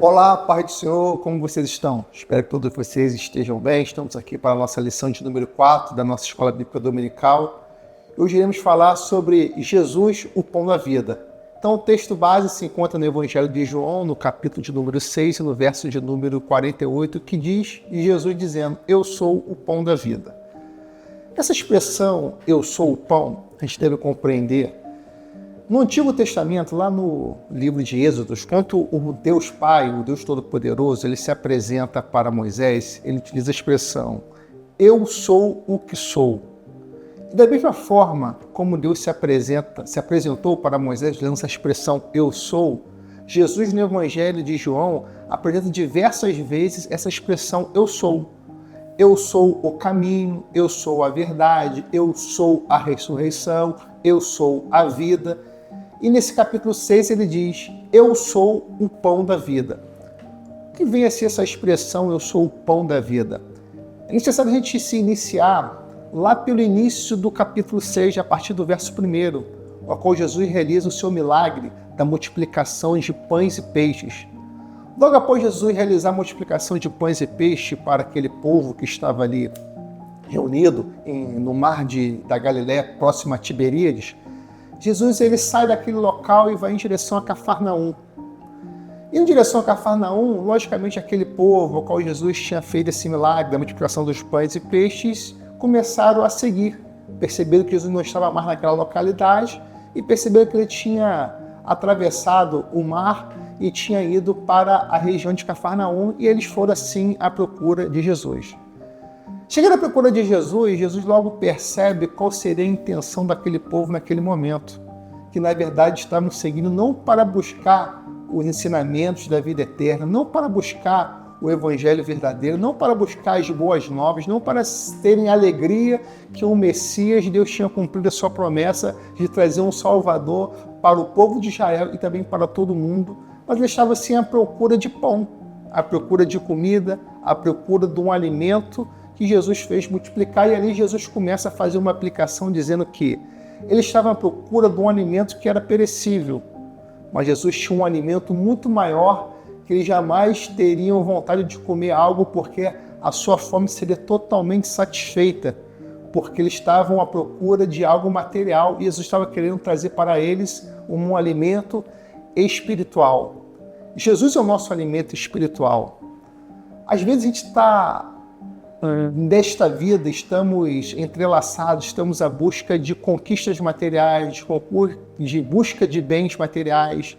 Olá, Pai do Senhor, como vocês estão? Espero que todos vocês estejam bem. Estamos aqui para a nossa lição de número 4 da nossa Escola Bíblica Dominical. Hoje iremos falar sobre Jesus, o Pão da Vida. Então, o texto base se encontra no Evangelho de João, no capítulo de número 6 e no verso de número 48, que diz Jesus dizendo, eu sou o Pão da Vida. Essa expressão, eu sou o pão, a gente deve compreender. No Antigo Testamento, lá no livro de Êxodos, quando o Deus Pai, o Deus Todo-Poderoso, ele se apresenta para Moisés, ele utiliza a expressão, eu sou o que sou. E da mesma forma como Deus se apresentou para Moisés, usando essa expressão, eu sou, Jesus no Evangelho de João apresenta diversas vezes essa expressão, eu sou. Eu sou o caminho, eu sou a verdade, eu sou a ressurreição, eu sou a vida. E nesse capítulo 6 ele diz, eu sou o pão da vida. O que vem a ser essa expressão, eu sou o pão da vida? É necessário a gente se iniciar lá pelo início do capítulo 6, a partir do verso 1, o qual Jesus realiza o seu milagre da multiplicação de pães e peixes. Logo após Jesus realizar a multiplicação de pães e peixes para aquele povo que estava ali reunido no mar da Galiléia, próximo a Tiberíades, Jesus ele sai daquele local e vai em direção a Cafarnaum. E em direção a Cafarnaum, logicamente aquele povo ao qual Jesus tinha feito esse milagre da multiplicação dos pães e peixes, começaram a seguir. Perceberam que Jesus não estava mais naquela localidade e perceberam que ele tinha atravessado o mar e tinha ido para a região de Cafarnaum e eles foram assim à procura de Jesus. Chegando à procura de Jesus, Jesus logo percebe qual seria a intenção daquele povo naquele momento, que na verdade estavam seguindo não para buscar os ensinamentos da vida eterna, não para buscar o evangelho verdadeiro, não para buscar as boas novas, não para terem alegria que o Messias, Deus tinha cumprido a sua promessa de trazer um Salvador para o povo de Israel e também para todo mundo, mas eles estavam assim à procura de pão, à procura de comida, à procura de um alimento que Jesus fez multiplicar, e ali Jesus começa a fazer uma aplicação dizendo que ele estava à procura de um alimento que era perecível, mas Jesus tinha um alimento muito maior que eles jamais teriam vontade de comer algo porque a sua fome seria totalmente satisfeita, porque eles estavam à procura de algo material e Jesus estava querendo trazer para eles um alimento espiritual. Jesus é o nosso alimento espiritual. Às vezes a gente está nesta vida, estamos entrelaçados, estamos à busca de conquistas materiais, de busca de bens materiais.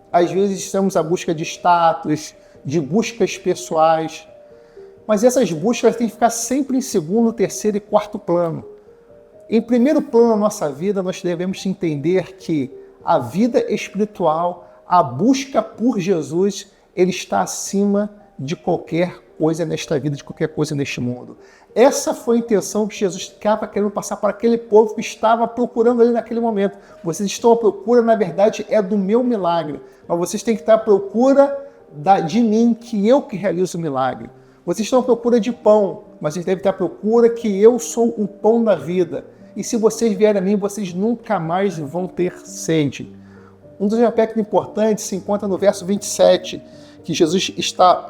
Às vezes estamos à busca de status, de buscas pessoais. Mas essas buscas têm que ficar sempre em segundo, terceiro e quarto plano. Em primeiro plano da nossa vida, nós devemos entender que a vida espiritual, a busca por Jesus, ele está acima de qualquer coisa nesta vida, de qualquer coisa neste mundo. Essa foi a intenção que Jesus estava querendo passar para aquele povo que estava procurando ali naquele momento. Vocês estão à procura, na verdade, é do meu milagre, mas vocês têm que estar à procura de mim, que eu que realizo o milagre. Vocês estão à procura de pão, mas vocês devem estar à procura que eu sou o pão da vida. E se vocês vierem a mim, vocês nunca mais vão ter sede. Um dos aspectos importantes se encontra no verso 27, que Jesus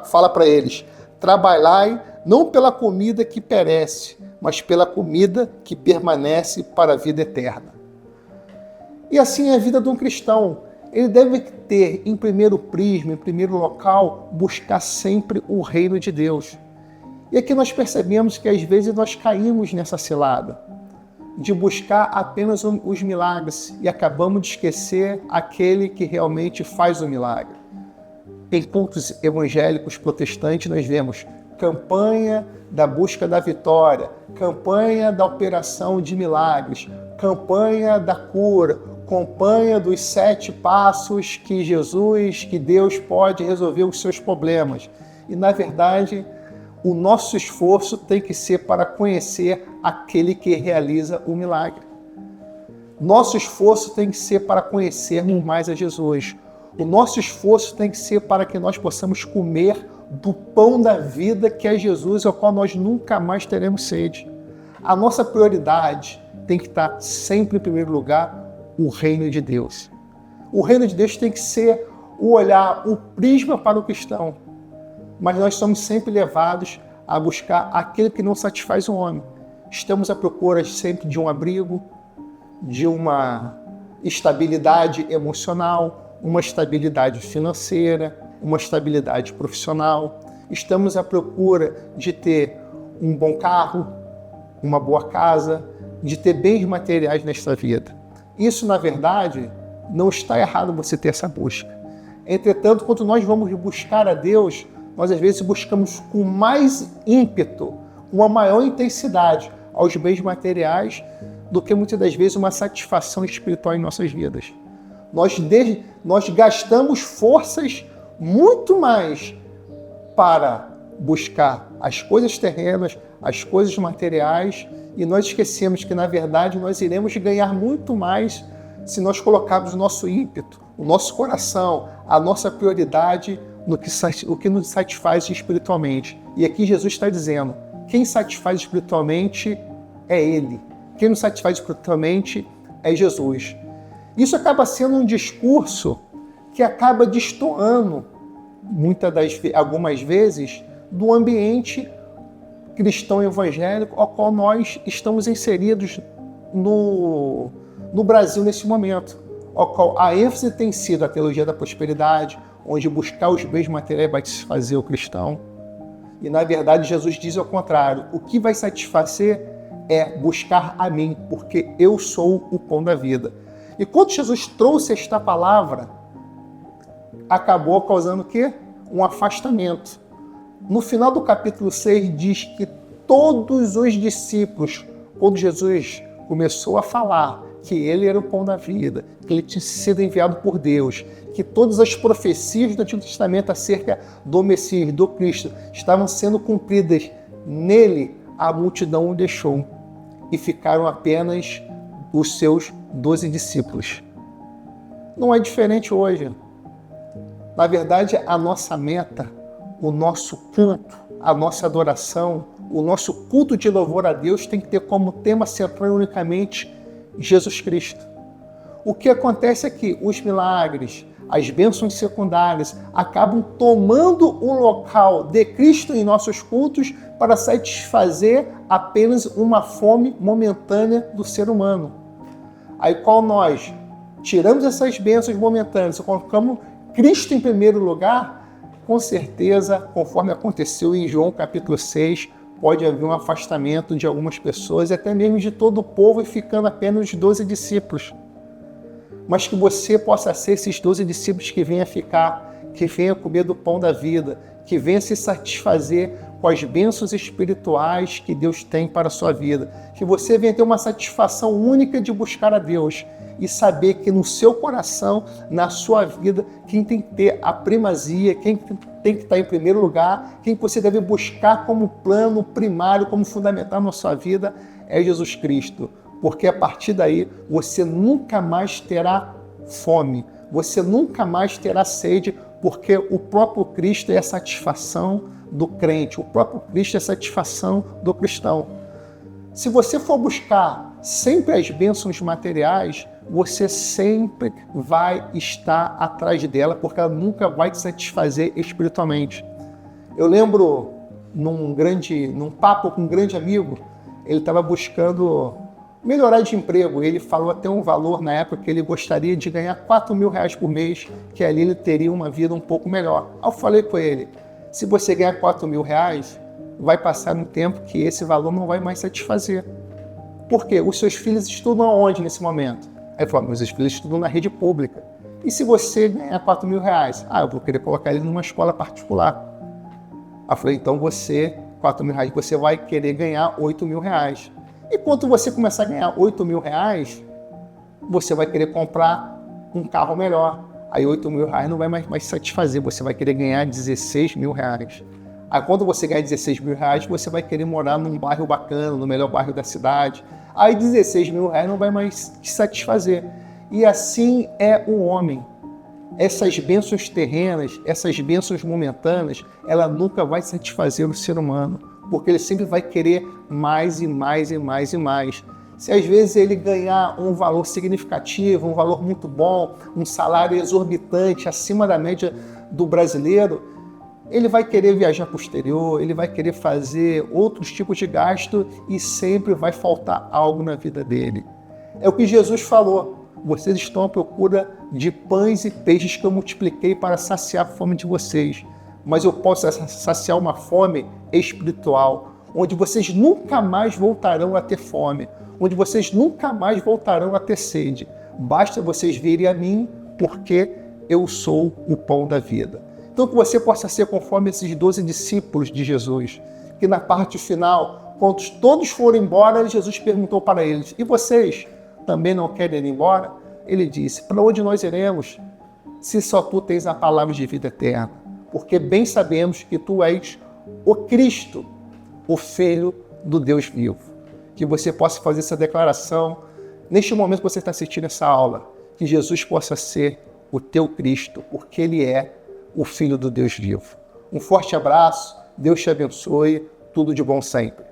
fala para eles, trabalhai não pela comida que perece, mas pela comida que permanece para a vida eterna. E assim é a vida de um cristão. Ele deve ter, em primeiro prisma, em primeiro local, buscar sempre o reino de Deus. E aqui nós percebemos que às vezes nós caímos nessa cilada, de buscar apenas os milagres e acabamos de esquecer aquele que realmente faz o milagre. Em cultos evangélicos protestantes nós vemos campanha da busca da vitória, campanha da operação de milagres, campanha da cura, campanha dos 7 passos que que Deus pode resolver os seus problemas. E na verdade, o nosso esforço tem que ser para conhecer aquele que realiza o milagre. Nosso esforço tem que ser para conhecermos mais a Jesus. O nosso esforço tem que ser para que nós possamos comer do pão da vida que é Jesus, ao qual nós nunca mais teremos sede. A nossa prioridade tem que estar sempre em primeiro lugar o reino de Deus. O reino de Deus tem que ser o olhar, o prisma para o cristão. Mas nós somos sempre levados a buscar aquilo que não satisfaz o homem. Estamos à procura sempre de um abrigo, de uma estabilidade emocional, uma estabilidade financeira, uma estabilidade profissional. Estamos à procura de ter um bom carro, uma boa casa, de ter bens materiais nesta vida. Isso, na verdade, não está errado você ter essa busca. Entretanto, quando nós vamos buscar a Deus, nós às vezes buscamos com mais ímpeto, com uma maior intensidade aos bens materiais do que muitas das vezes uma satisfação espiritual em nossas vidas. Nós gastamos forças muito mais para buscar as coisas terrenas, as coisas materiais, e nós esquecemos que, na verdade, nós iremos ganhar muito mais se nós colocarmos o nosso ímpeto, o nosso coração, a nossa prioridade no que nos satisfaz espiritualmente. E aqui Jesus está dizendo, quem satisfaz espiritualmente é Ele. Quem nos satisfaz espiritualmente é Jesus. Isso acaba sendo um discurso que acaba destoando, algumas vezes, do ambiente cristão evangélico ao qual nós estamos inseridos no Brasil nesse momento, ao qual a ênfase tem sido a teologia da prosperidade, onde buscar os bens materiais vai satisfazer o cristão. E, na verdade, Jesus diz ao contrário, o que vai satisfazer é buscar a mim, porque eu sou o pão da vida. E quando Jesus trouxe esta palavra, acabou causando o quê? Um afastamento. No final do capítulo 6 diz que todos os discípulos, quando Jesus começou a falar que ele era o pão da vida, que ele tinha sido enviado por Deus, que todas as profecias do Antigo Testamento acerca do Messias, do Cristo, estavam sendo cumpridas nele, a multidão o deixou e ficaram apenas os seus 12 discípulos. Não é diferente hoje. Na verdade, a nossa meta, o nosso culto, a nossa adoração, o nosso culto de louvor a Deus tem que ter como tema central unicamente Jesus Cristo. O que acontece é que os milagres, as bênçãos secundárias acabam tomando o local de Cristo em nossos cultos para satisfazer apenas uma fome momentânea do ser humano. Aí qual nós tiramos essas bênçãos momentâneas e colocamos Cristo em primeiro lugar, com certeza, conforme aconteceu em João capítulo 6, pode haver um afastamento de algumas pessoas e até mesmo de todo o povo, e ficando apenas os 12 discípulos. Mas que você possa ser esses 12 discípulos que venham ficar, que venham comer do pão da vida, que venham se satisfazer com as bênçãos espirituais que Deus tem para a sua vida. Que você venha ter uma satisfação única de buscar a Deus e saber que no seu coração, na sua vida, quem tem que ter a primazia, quem tem que estar em primeiro lugar, quem você deve buscar como plano primário, como fundamental na sua vida, é Jesus Cristo. Porque a partir daí você nunca mais terá fome, você nunca mais terá sede, porque o próprio Cristo é a satisfação do crente, o próprio Cristo é a satisfação do cristão. Se você for buscar sempre as bênçãos materiais, você sempre vai estar atrás dela, porque ela nunca vai te satisfazer espiritualmente. Eu lembro, num papo com um grande amigo, ele estava buscando melhorar de emprego. Ele falou até um valor na época que ele gostaria de ganhar R$4.000 por mês, que ali ele teria uma vida um pouco melhor. Aí eu falei com ele, se você ganhar R$4.000, vai passar um tempo que esse valor não vai mais satisfazer. Por quê? Os seus filhos estudam aonde nesse momento? Aí ele falou, meus filhos estudam na rede pública. E se você ganhar R$4.000? Eu vou querer colocar ele numa escola particular. Aí eu falei, então você, R$4.000, você vai querer ganhar R$8.000. E quando você começar a ganhar R$8.000, você vai querer comprar um carro melhor. Aí R$8.000 não vai mais satisfazer, você vai querer ganhar R$16.000. Aí quando você ganhar R$16.000, você vai querer morar num bairro bacana, no melhor bairro da cidade. Aí R$16.000 não vai mais te satisfazer. E assim é o homem. Essas bênçãos terrenas, essas bênçãos momentâneas, ela nunca vai satisfazer o ser humano, porque ele sempre vai querer mais e mais e mais e mais. se às vezes ele ganhar um valor significativo, um valor muito bom, um salário exorbitante acima da média do brasileiro, ele vai querer viajar para o exterior, ele vai querer fazer outros tipos de gasto e sempre vai faltar algo na vida dele. É o que Jesus falou: vocês estão à procura de pães e peixes que eu multipliquei para saciar a fome de vocês, mas eu posso saciar uma fome espiritual, onde vocês nunca mais voltarão a ter fome, onde vocês nunca mais voltarão a ter sede. Basta vocês virem a mim, porque eu sou o pão da vida. Então que você possa ser conforme esses 12 discípulos de Jesus, que na parte final, quando todos foram embora, Jesus perguntou para eles: e vocês também não querem ir embora? Ele disse: para onde nós iremos, se só tu tens a palavra de vida eterna? Porque bem sabemos que tu és o Cristo, o Filho do Deus vivo. Que você possa fazer essa declaração neste momento que você está assistindo essa aula, que Jesus possa ser o teu Cristo, porque Ele é o Filho do Deus vivo. Um forte abraço, Deus te abençoe, tudo de bom sempre.